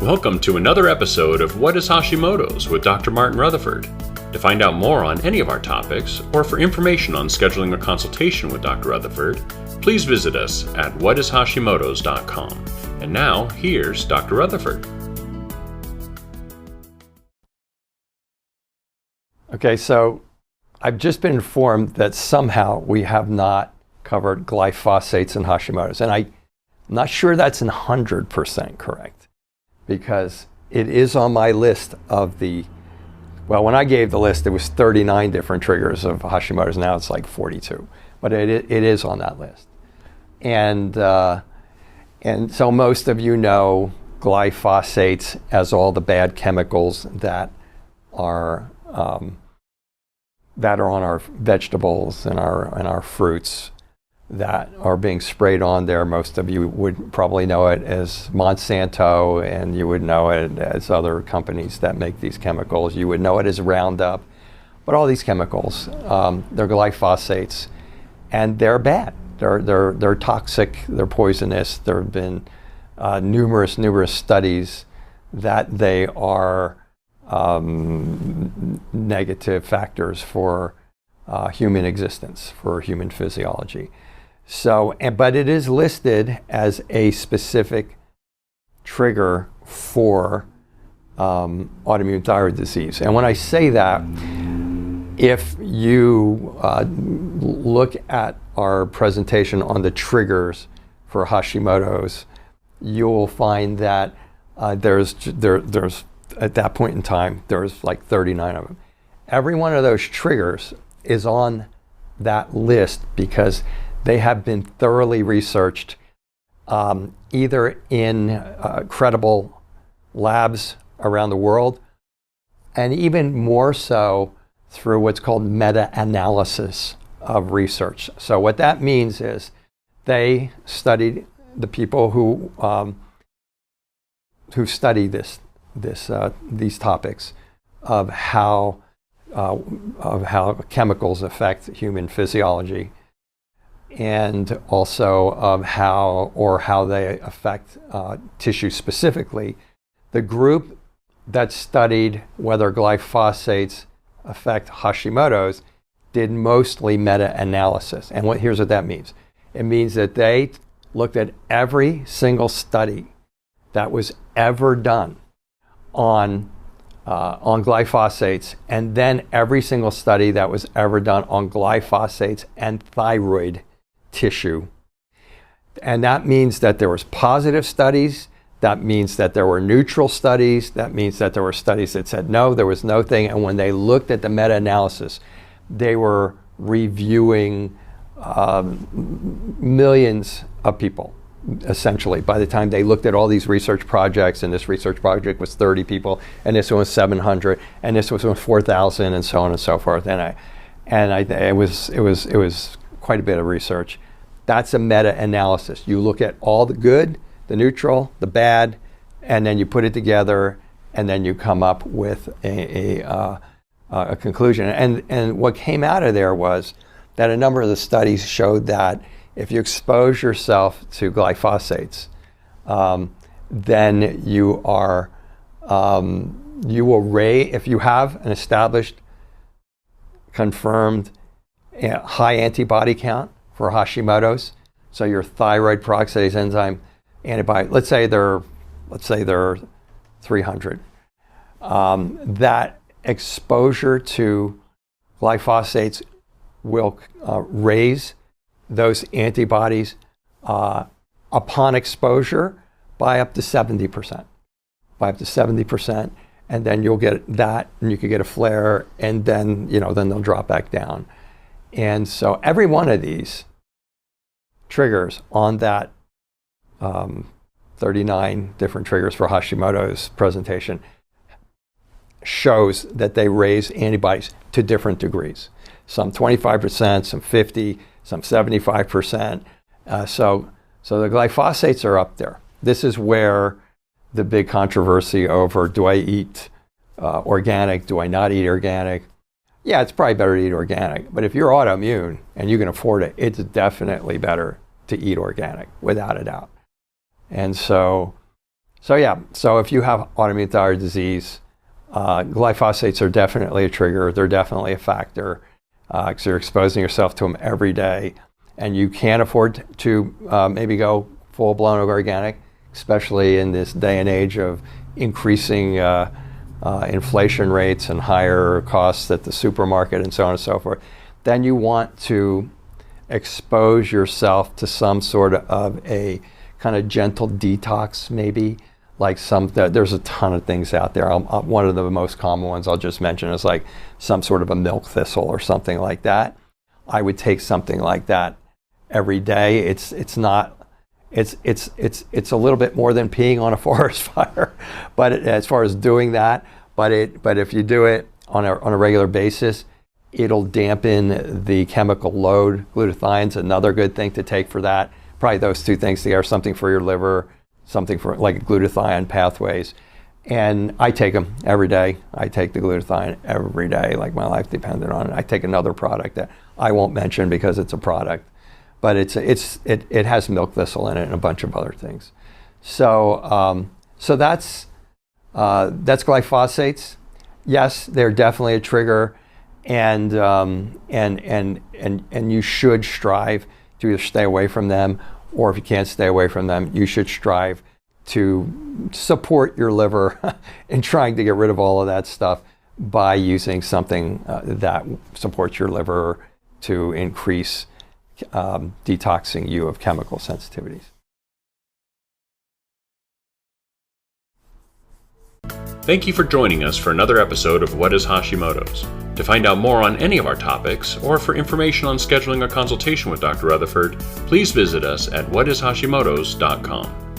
Welcome to another episode of What is Hashimoto's with Dr. Martin Rutherford. To find out more on any of our topics, or for information on scheduling a consultation with Dr. Rutherford, please visit us at whatishashimotos.com. And now, here's Dr. Rutherford. Okay, so I've just been informed that somehow we have not covered glyphosates in Hashimoto's, and I'm not sure that's 100% correct, because it is on my list of when I gave the list, it was 39 different triggers of Hashimoto's. Now it's like 42, but it is on that list. And so most of you know glyphosates as all the bad chemicals that are on our vegetables and our fruits that are being sprayed on there. Most of you would probably know it as Monsanto, and you would know it as other companies that make these chemicals. You would know it as Roundup. But all these chemicals, they're glyphosates, and they're bad. They're toxic, they're poisonous. There have been numerous studies that they are negative factors for human existence, for human physiology. So, but it is listed as a specific trigger for autoimmune thyroid disease. And when I say that, if you look at our presentation on the triggers for Hashimoto's, you'll find that there's at that point in time, there's like 39 of them. Every one of those triggers is on that list because they have been thoroughly researched, either in credible labs around the world, and even more so through what's called meta-analysis of research. So what that means is they studied the people who study these topics of how chemicals affect human physiology, and also of how they affect tissue specifically. The group that studied whether glyphosates affect Hashimoto's did mostly meta-analysis. And here's what that means. It means that they looked at every single study that was ever done on glyphosates, and then every single study that was ever done on glyphosates and thyroid tissue. And that means that there was positive studies, that means that there were neutral studies, that means that there were studies that said no, there was no thing. And when they looked at the meta-analysis, they were reviewing millions of people, essentially, by the time they looked at all these research projects. And this research project was 30 people, and this one was 700, and this one was 4,000, and so on and so forth. It was quite a bit of research. That's a meta-analysis. You look at all the good, the neutral, the bad, and then you put it together, and then you come up with a conclusion. And what came out of there was that a number of the studies showed that if you expose yourself to glyphosates, then you will raise, if you have an established, confirmed high antibody count for Hashimoto's, so your thyroid peroxidase enzyme antibody, let's say they're 300, that exposure to glyphosates will raise those antibodies upon exposure by up to 70%. And then you'll get that, and you could get a flare, and then they'll drop back down. And so every one of these triggers on that 39 different triggers for Hashimoto's presentation shows that they raise antibodies to different degrees. Some 25%, some 50%, some 75%. So the glyphosates are up there. This is where the big controversy over, do I eat organic, do I not eat organic? Yeah, it's probably better to eat organic. But if you're autoimmune and you can afford it, it's definitely better to eat organic, without a doubt. And so So if you have autoimmune thyroid disease, glyphosates are definitely a trigger. They're definitely a factor because you're exposing yourself to them every day, and you can't afford to maybe go full-blown organic, especially in this day and age of increasing inflation rates and higher costs at the supermarket and so on and so forth. Then you want to expose yourself to some sort of a kind of gentle detox, maybe. Like there's a ton of things out there. One of the most common ones I'll just mention is like some sort of a milk thistle or something like that. I would take something like that every day. It's a little bit more than peeing on a forest fire, but as far as doing that, but if you do it on a regular basis, it'll dampen the chemical load. Glutationine's another good thing to take for that. Probably those two things together, something for your liver, something for like glutathione pathways. And I take them every day. I take the glutathione every day, like my life depended on it. I take another product that I won't mention because it's a product, but it has milk thistle in it and a bunch of other things. So that's glyphosates. Yes, they're definitely a trigger, and you should strive to either stay away from them, or if you can't stay away from them, you should strive to support your liver in trying to get rid of all of that stuff by using something that supports your liver to increase detoxing you of chemical sensitivities. Thank you for joining us for another episode of What is Hashimoto's? To find out more on any of our topics, or for information on scheduling a consultation with Dr. Rutherford, please visit us at whatishashimotos.com.